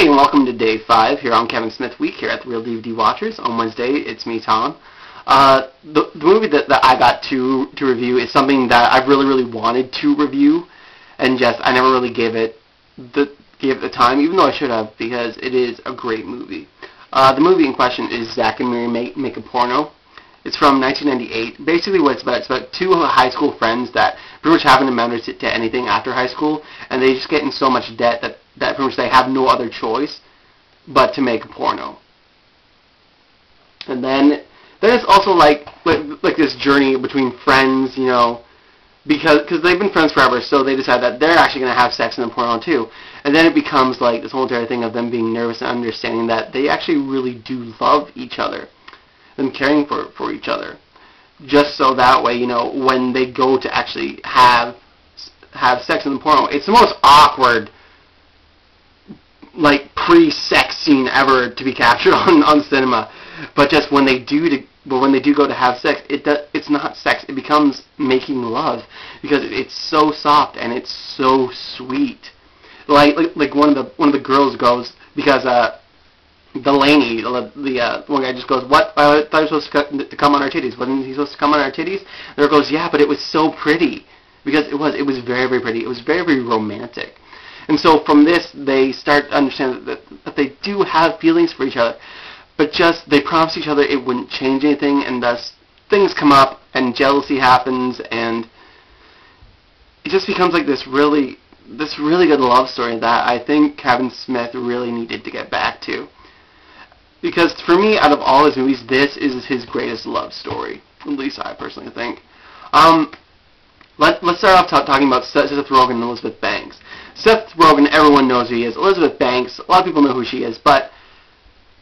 Hey, and welcome to Day 5 here on Kevin Smith Week here at the Real DVD Watchers. On Wednesday, it's me, Tom. The movie that I got to review is something that I've really wanted to review, and just I never really gave it the time, even though I should have, because it is a great movie. The movie in question is Zack and Miri Make a Porno. It's from 1998. Basically what it's about two high school friends that pretty much haven't amounted to anything after high school, and they just get in so much debt that pretty much they have no other choice but to make a porno. And then it's also like this journey between friends, you know, because they've been friends forever, so they decide that they're actually going to have sex in the porno too. And then it becomes like this whole entire thing of them being nervous and understanding that they actually really do love each other and caring for each other. Just so that way, you know, when they go to actually have sex in the porno, it's the most awkward, like, pre-sex scene ever to be captured on cinema. But just when they do go to have sex, it's not sex. It becomes making love, because it's so soft and it's so sweet. Like one of the girls goes, because Delaney, the one guy just goes, "What? I thought he was supposed to come on our titties. Wasn't he supposed to come on our titties?" And the girl goes, "Yeah, but it was so pretty." Because it was very pretty. It was very romantic. And so from this, they start to understand that they do have feelings for each other. But just, they promised each other it wouldn't change anything, and thus things come up, and jealousy happens, and it just becomes like this really good love story that I think Kevin Smith really needed to get back to. Because for me, out of all his movies, this is his greatest love story. At least I personally think. Let's start off talking about Seth Rogen and Elizabeth Banks. Seth Rogen, everyone knows who he is. Elizabeth Banks, a lot of people know who she is, but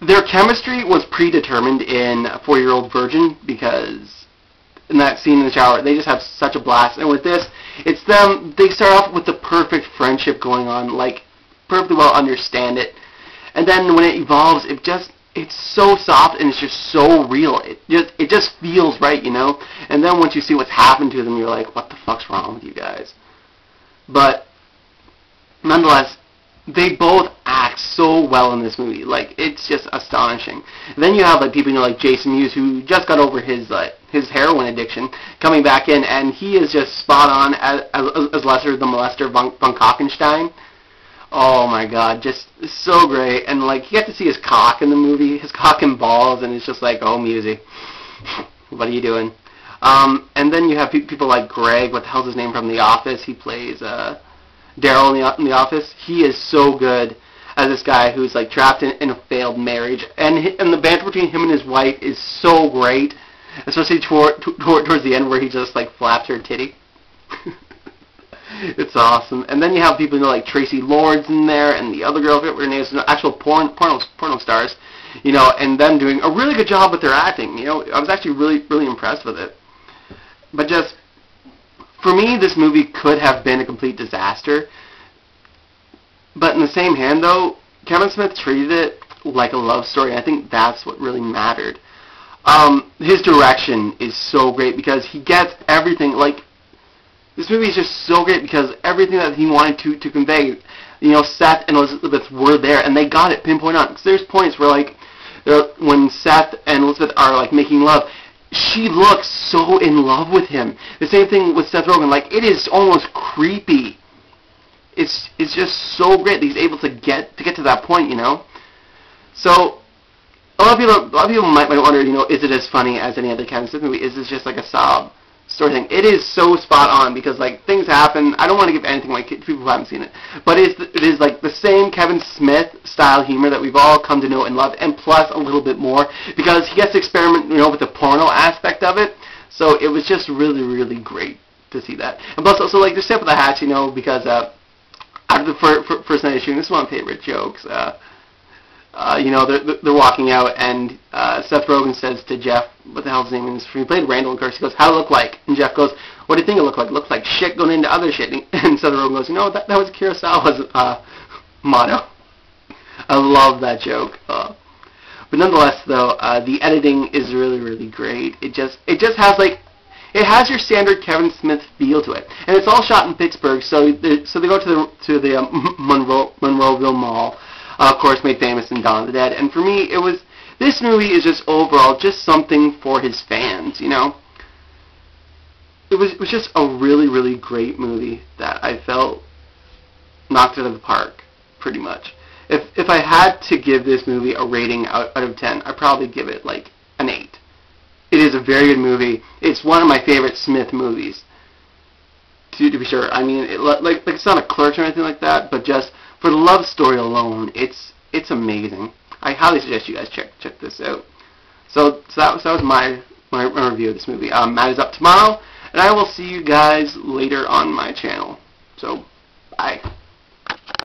their chemistry was predetermined in A 4-Year-Old Virgin, because in that scene in the shower, they just have such a blast. And with this, it's them, they start off with the perfect friendship going on, like, perfectly well understand it. And then when it evolves, it's so soft and it's just so real. It just feels right, you know? And then once you see what's happened to them, you're like, what the fuck's wrong with you guys? But nonetheless, they both act so well in this movie. Like, it's just astonishing. And then you have like people, you know, like Jason Mewes, who just got over his heroin addiction, coming back in, and he is just spot on as Lester the Molester von Kochenstein. Oh my god, just so great. And like, you get to see his cock in the movie, his cock and balls, and it's just like, oh, Musey, what are you doing? And then you have people like Greg, what the hell's his name, from The Office. He plays Daryl in the Office. He is so good as this guy who's like trapped in a failed marriage, and the banter between him and his wife is so great, especially towards the end where he just like flaps her titty. It's awesome. And then you have people, you know, like Tracy Lords in there, and the other girl, her name is actual porno stars, you know, and them doing a really good job with their acting. You know, I was actually really impressed with it. But just, for me, this movie could have been a complete disaster. But in the same hand, though, Kevin Smith treated it like a love story, and I think that's what really mattered. His direction is so great, because he gets everything, like, this movie is just so great because everything that he wanted to convey, you know, Seth and Elizabeth were there, and they got it pinpoint on. Because there's points where, like, when Seth and Elizabeth are, like, making love, she looks so in love with him. The same thing with Seth Rogen. Like, it is almost creepy. It's just so great that he's able to get to that point, you know. So a lot of people might wonder, you know, is it as funny as any other Kevin Smith movie? Is this just like a sob story thing? It is so spot on, because like, things happen. I don't want to give anything away to people who haven't seen it, but it is like the same Kevin Smith style humor that we've all come to know and love, and plus a little bit more, because he gets to experiment, you know, with the porno aspect of it. So it was just really great to see that. And plus also, like, just tip of the hat, you know, because after the first night of shooting, this is one of my favorite jokes. You know, they're walking out, and Seth Rogen says to Jeff, what the hell's his name is? He played Randall in Curse. He goes, "How'd it look like?" And Jeff goes, "What do you think it looked like?" "It looked like shit going into other shit." And Seth Rogen goes, "You know, that was Kurosawa's motto." I love that joke. But nonetheless, though, the editing is really great. It just has like, it has your standard Kevin Smith feel to it, and it's all shot in Pittsburgh. So they go to the Monroeville Mall. of course made famous in Dawn of the Dead. And for me, this movie is just overall just something for his fans, you know. It was just a really, really great movie that I felt knocked it out of the park, pretty much. If I had to give this movie a rating out of 10, I'd probably give it like an 8. It is a very good movie. It's one of my favorite Smith movies, to be sure. I mean, like it's not a Clerks or anything like that, but just for the love story alone, it's amazing. I highly suggest you guys check this out. So that was my review of this movie. Matt is up tomorrow, and I will see you guys later on my channel. So, bye.